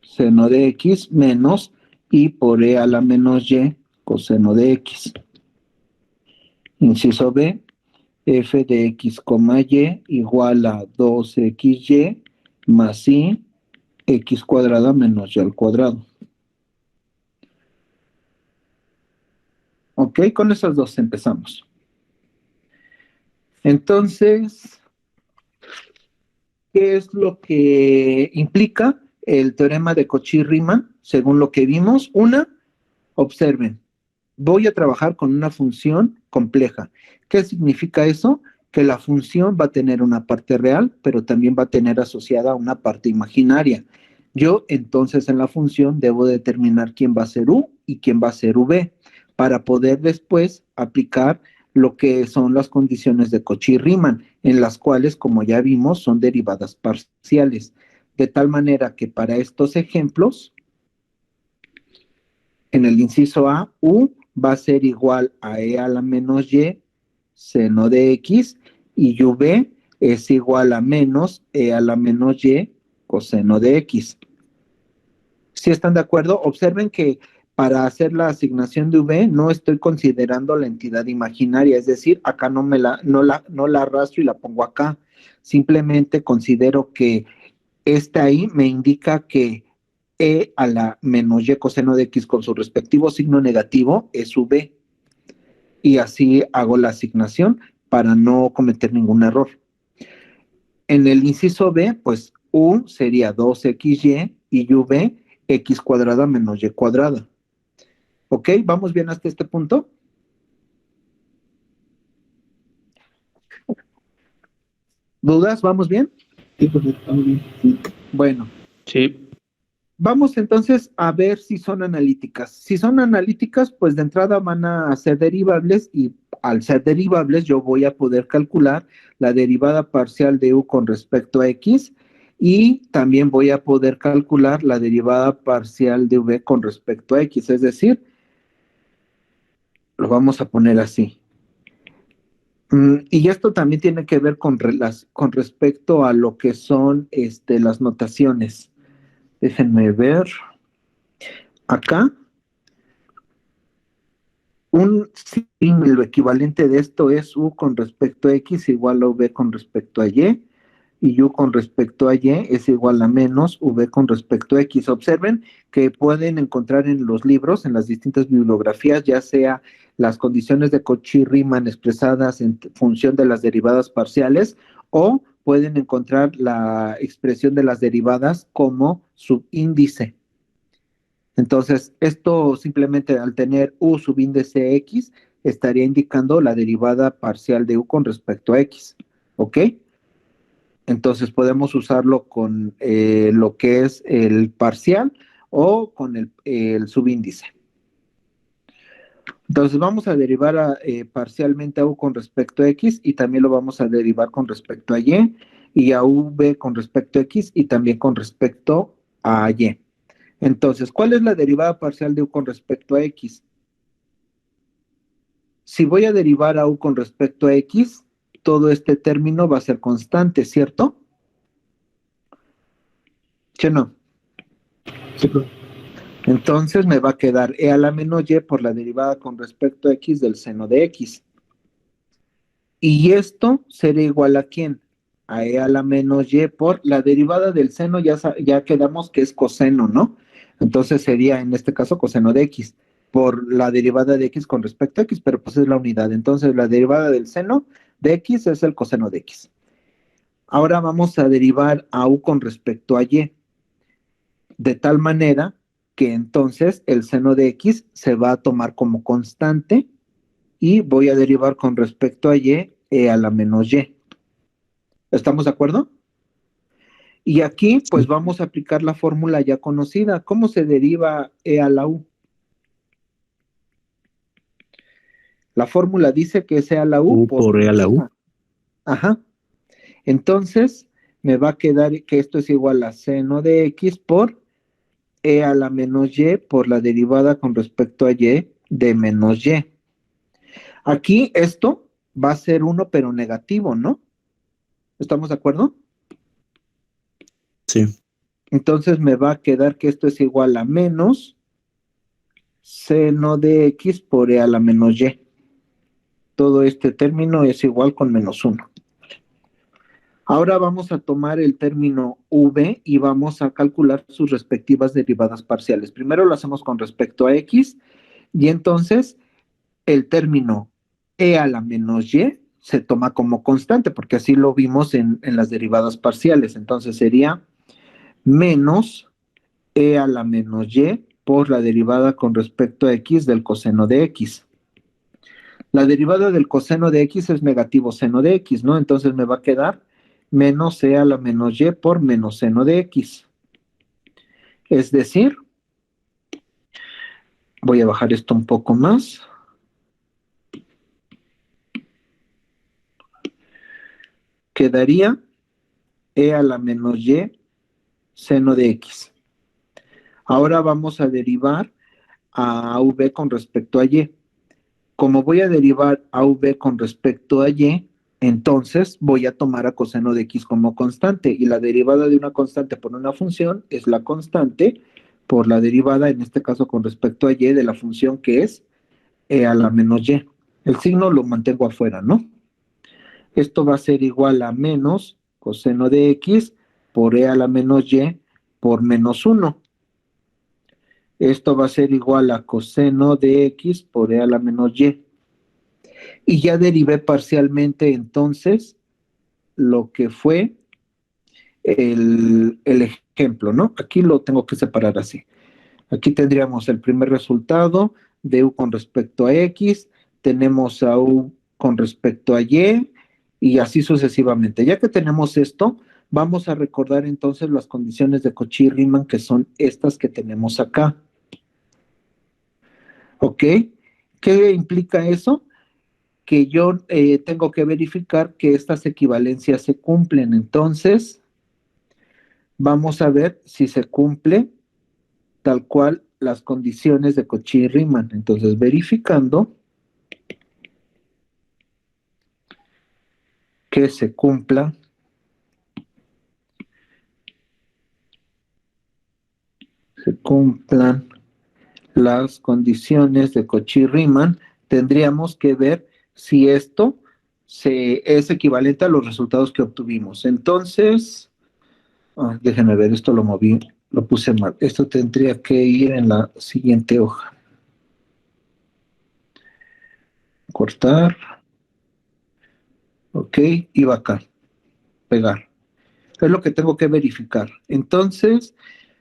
seno de x menos i por e a la menos y coseno de x. Inciso B, f de x, y igual a 2xy más i x cuadrada menos y al cuadrado. ¿Ok? Con esas dos empezamos. Entonces, ¿qué es lo que implica el teorema de Cauchy-Riemann? Según lo que vimos, observen, voy a trabajar con una función compleja. ¿Qué significa eso? Que la función va a tener una parte real, pero también va a tener asociada una parte imaginaria. Yo entonces en la función debo determinar quién va a ser U y quién va a ser V para poder después aplicar lo que son las condiciones de Cauchy-Riemann, en las cuales, como ya vimos, son derivadas parciales. De tal manera que para estos ejemplos, en el inciso A, U va a ser igual a E a la menos Y seno de X y V es igual a menos E a la menos Y coseno de X. ¿Sí están de acuerdo? Observen que para hacer la asignación de V no estoy considerando la entidad imaginaria, es decir, acá no la arrastro y la pongo acá. Simplemente considero que esta ahí me indica que E a la menos Y coseno de X con su respectivo signo negativo es V. Y así hago la asignación para no cometer ningún error. En el inciso B, pues U sería 2XY y V X cuadrada menos Y cuadrada. ¿Ok? ¿Vamos bien hasta este punto? ¿Dudas? ¿Vamos bien? Sí, perfecto, estamos bien. Sí. Bueno. Sí. Vamos entonces a ver si son analíticas. Si son analíticas, pues de entrada van a ser derivables y al ser derivables yo voy a poder calcular la derivada parcial de U con respecto a X y también voy a poder calcular la derivada parcial de V con respecto a X. Es decir, lo vamos a poner así. Y esto también tiene que ver con respecto a lo que son las notaciones. Déjenme ver. Acá, lo equivalente de esto es U con respecto a X igual a V con respecto a y U con respecto a Y es igual a menos V con respecto a X. Observen que pueden encontrar en los libros, en las distintas bibliografías, ya sea las condiciones de Cauchy-Riemann expresadas en función de las derivadas parciales o pueden encontrar la expresión de las derivadas como subíndice. Entonces, esto simplemente al tener U subíndice X, estaría indicando la derivada parcial de U con respecto a X. ¿Ok? Entonces, podemos usarlo con lo que es el parcial o con el subíndice. Entonces, vamos a derivar parcialmente a U con respecto a X y también lo vamos a derivar con respecto a y a V con respecto a X y también con respecto a Y. Entonces, ¿cuál es la derivada parcial de U con respecto a X? Si voy a derivar a U con respecto a X, todo este término va a ser constante, ¿cierto? ¿Sí o no? Sí, profe. Entonces me va a quedar E a la menos Y por la derivada con respecto a X del seno de X. Y esto será igual a ¿quién? A E a la menos Y por la derivada del seno, ya quedamos que es coseno, ¿no? Entonces sería en este caso coseno de X por la derivada de X con respecto a X, pero pues es la unidad. Entonces la derivada del seno de X es el coseno de X. Ahora vamos a derivar a U con respecto a Y, de tal manera que entonces el seno de X se va a tomar como constante y voy a derivar con respecto a Y E a la menos Y. ¿Estamos de acuerdo? Y aquí pues vamos a aplicar la fórmula ya conocida. ¿Cómo se deriva E a la U? La fórmula dice que es E a la U U por E a la U. Ajá. Entonces me va a quedar que esto es igual a seno de X por E a la menos Y por la derivada con respecto a Y de menos Y. Aquí esto va a ser 1 pero negativo, ¿no? ¿Estamos de acuerdo? Sí. Entonces me va a quedar que esto es igual a menos seno de X por E a la menos Y. Todo este término es igual con menos 1. Ahora vamos a tomar el término V y vamos a calcular sus respectivas derivadas parciales. Primero lo hacemos con respecto a X y entonces el término e a la menos y se toma como constante, porque así lo vimos en las derivadas parciales. Entonces sería menos e a la menos y por la derivada con respecto a x del coseno de x. La derivada del coseno de x es negativo seno de x, ¿no? Entonces me va a quedar menos e a la menos y por menos seno de x. Es decir, voy a bajar esto un poco más. Quedaría e a la menos y seno de x. Ahora vamos a derivar a v con respecto a y. Como voy a derivar a v con respecto a y, entonces voy a tomar a coseno de x como constante, y la derivada de una constante por una función es la constante por la derivada, en este caso con respecto a y, de la función que es e a la menos y. El signo lo mantengo afuera, ¿no? Esto va a ser igual a menos coseno de x por e a la menos y por menos 1. Esto va a ser igual a coseno de x por e a la menos y. Y ya derivé parcialmente entonces lo que fue el ejemplo, ¿no? Aquí lo tengo que separar así. Aquí tendríamos el primer resultado de u con respecto a x, tenemos a u con respecto a y así sucesivamente. Ya que tenemos esto, vamos a recordar entonces las condiciones de Cauchy-Riemann, que son estas que tenemos acá. ¿Ok? ¿Qué implica eso? Que yo tengo que verificar que estas equivalencias se cumplen. Entonces, vamos a ver si se cumple tal cual las condiciones de Cauchy-Riemann. Entonces, verificando que se cumplan las condiciones de Cauchy-Riemann, tendríamos que ver si esto es equivalente a los resultados que obtuvimos. Entonces, déjenme ver, esto lo moví, lo puse mal. Esto tendría que ir en la siguiente hoja. Cortar. Ok, y va acá. Pegar. Es lo que tengo que verificar. Entonces,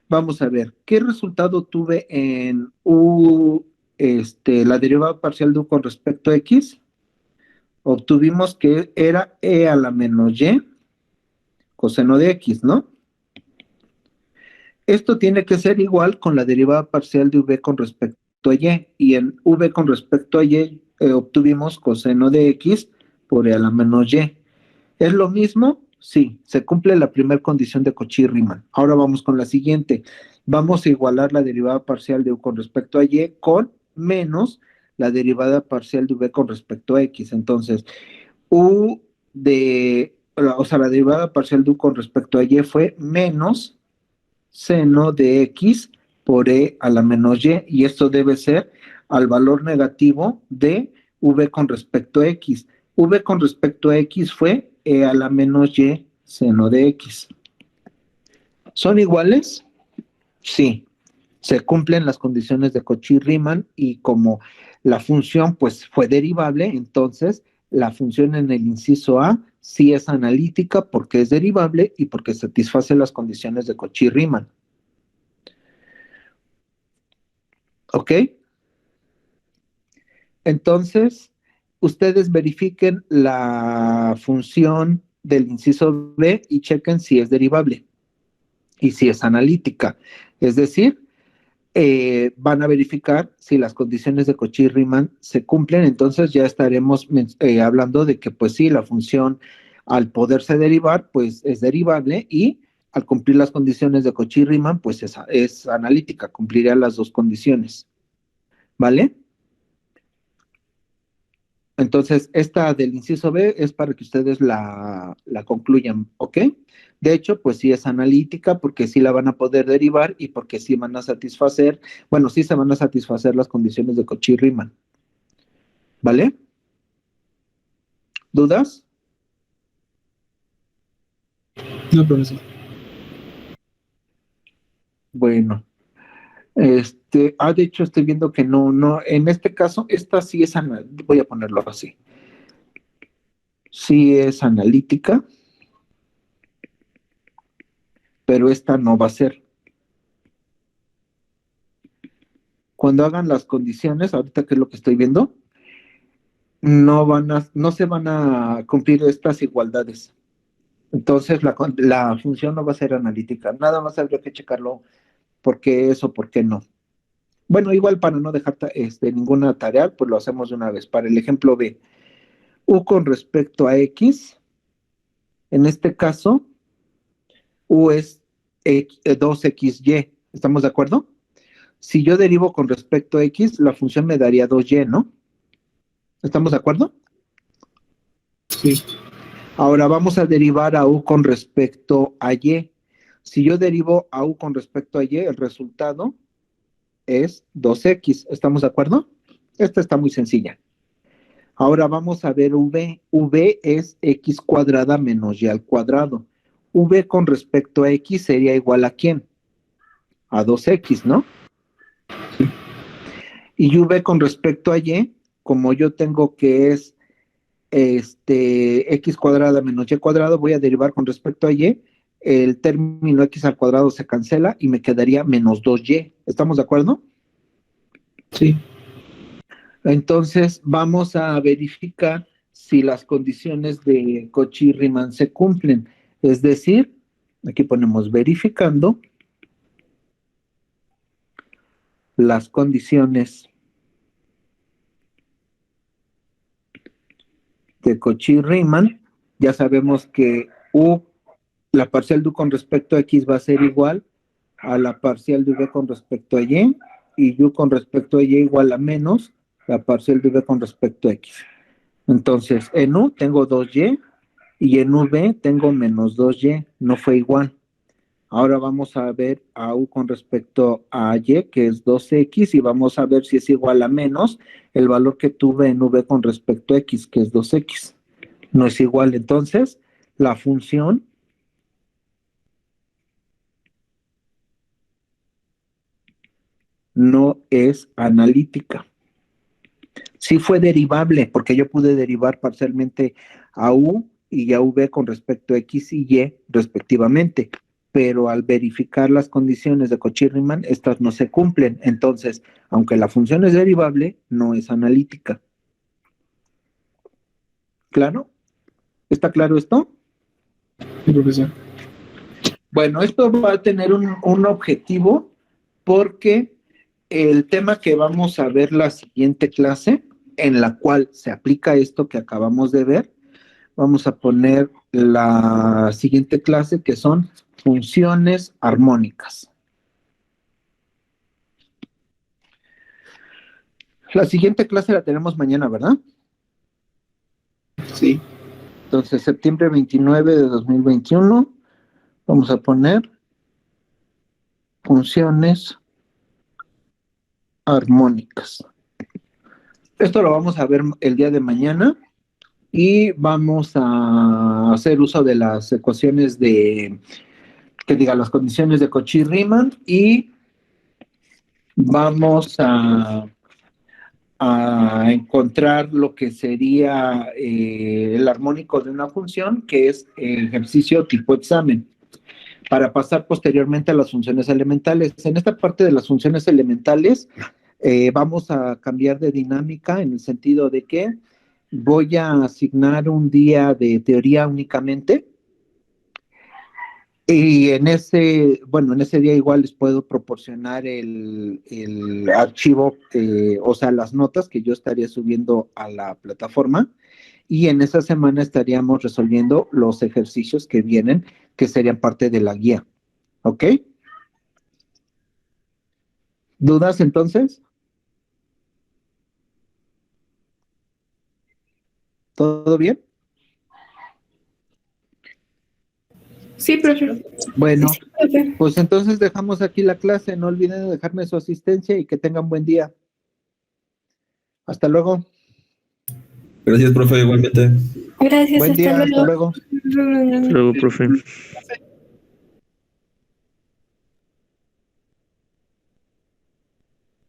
vamos a ver, ¿qué resultado tuve en U, la derivada parcial de U con respecto a X? Obtuvimos que era E a la menos Y coseno de X, ¿no? Esto tiene que ser igual con la derivada parcial de V con respecto a Y, y en V con respecto a Y obtuvimos coseno de X por E a la menos Y. ¿Es lo mismo? Sí, se cumple la primera condición de Cauchy-Riemann. Ahora vamos con la siguiente. Vamos a igualar la derivada parcial de U con respecto a Y con menos la derivada parcial de V con respecto a X. Entonces, la derivada parcial de U con respecto a Y fue menos seno de X por E a la menos Y esto debe ser al valor negativo de V con respecto a X. V con respecto a X fue E a la menos Y seno de X. ¿Son iguales? Sí. Se cumplen las condiciones de Cauchy-Riemann y como la función pues fue derivable, entonces la función en el inciso A sí es analítica porque es derivable y porque satisface las condiciones de Cauchy-Riemann. ¿Ok? Entonces, ustedes verifiquen la función del inciso B y chequen si es derivable y si es analítica. Es decir, van a verificar si las condiciones de Cauchy-Riemann se cumplen, entonces ya estaremos hablando de que pues sí, la función al poderse derivar, pues es derivable y al cumplir las condiciones de Cauchy-Riemann, pues es analítica, cumpliría las dos condiciones. ¿Vale? Entonces, esta del inciso B es para que ustedes la concluyan, ¿ok? De hecho, pues sí es analítica porque sí la van a poder derivar y porque sí van a satisfacer, bueno, sí se van a satisfacer las condiciones de Cauchy-Riemann. ¿Vale? ¿Dudas? No, profesor. Bueno, De hecho estoy viendo que no, en este caso, esta sí es, voy a ponerlo así. Sí es analítica, pero esta no va a ser. Cuando hagan las condiciones, ahorita que es lo que estoy viendo, no se van a cumplir estas igualdades. Entonces la función no va a ser analítica. Nada más habría que checarlo por qué es o por qué no. Bueno, igual para no dejar ninguna tarea, pues lo hacemos de una vez. Para el ejemplo B, U con respecto a X, en este caso, U es 2XY. ¿Estamos de acuerdo? Si yo derivo con respecto a X, la función me daría 2Y, ¿no? ¿Estamos de acuerdo? Sí. Ahora vamos a derivar a U con respecto a Y. Si yo derivo a U con respecto a Y, el resultado es 2X. ¿Estamos de acuerdo? Esta está muy sencilla. Ahora vamos a ver V. V es X cuadrada menos Y al cuadrado. V con respecto a X sería igual ¿a quién? A 2X, ¿no? Y V con respecto a Y, como yo tengo que es X cuadrada menos Y cuadrado, voy a derivar con respecto a Y, el término X al cuadrado se cancela y me quedaría menos 2Y. ¿Estamos de acuerdo? Sí. Entonces vamos a verificar si las condiciones de Cauchy-Riemann se cumplen. Es decir, aquí ponemos verificando las condiciones de Cauchy-Riemann. Ya sabemos que U, la parcial de U con respecto a X va a ser igual a la parcial de V con respecto a y U con respecto a Y igual a menos la parcial de V con respecto a X. Entonces, en U tengo 2Y y en V tengo menos 2Y, no fue igual. Ahora vamos a ver a U con respecto a Y, que es 2X, y vamos a ver si es igual a menos el valor que tuve en V con respecto a X, que es 2X. No es igual, entonces, la función no es analítica. Sí fue derivable, porque yo pude derivar parcialmente a U y a V con respecto a X y Y respectivamente, pero al verificar las condiciones de Cauchy-Riemann, estas no se cumplen. Entonces, aunque la función es derivable, no es analítica. ¿Claro? ¿Está claro esto? Sí, profesor. Bueno, esto va a tener un objetivo porque el tema que vamos a ver la siguiente clase, en la cual se aplica esto que acabamos de ver, vamos a poner la siguiente clase que son funciones armónicas. La siguiente clase la tenemos mañana, ¿verdad? Sí. Entonces, septiembre 29 de 2021, vamos a poner funciones armónicas. Esto lo vamos a ver el día de mañana y vamos a hacer uso de las ecuaciones las condiciones de Cauchy-Riemann y vamos a encontrar lo que sería el armónico de una función, que es el ejercicio tipo examen, para pasar posteriormente a las funciones elementales. En esta parte de las funciones elementales vamos a cambiar de dinámica en el sentido de que voy a asignar un día de teoría únicamente. Y en ese día igual les puedo proporcionar el archivo, o sea, las notas que yo estaría subiendo a la plataforma. Y en esa semana estaríamos resolviendo los ejercicios que vienen, que serían parte de la guía. ¿Ok? ¿Dudas entonces? ¿Todo bien? Sí, profe. Bueno, Sí, profe. pues entonces dejamos aquí la clase. No olviden de dejarme su asistencia y que tengan buen día. Hasta luego. Gracias, profe, igualmente. Gracias, Buen hasta día, hasta luego. luego. Luego, profe.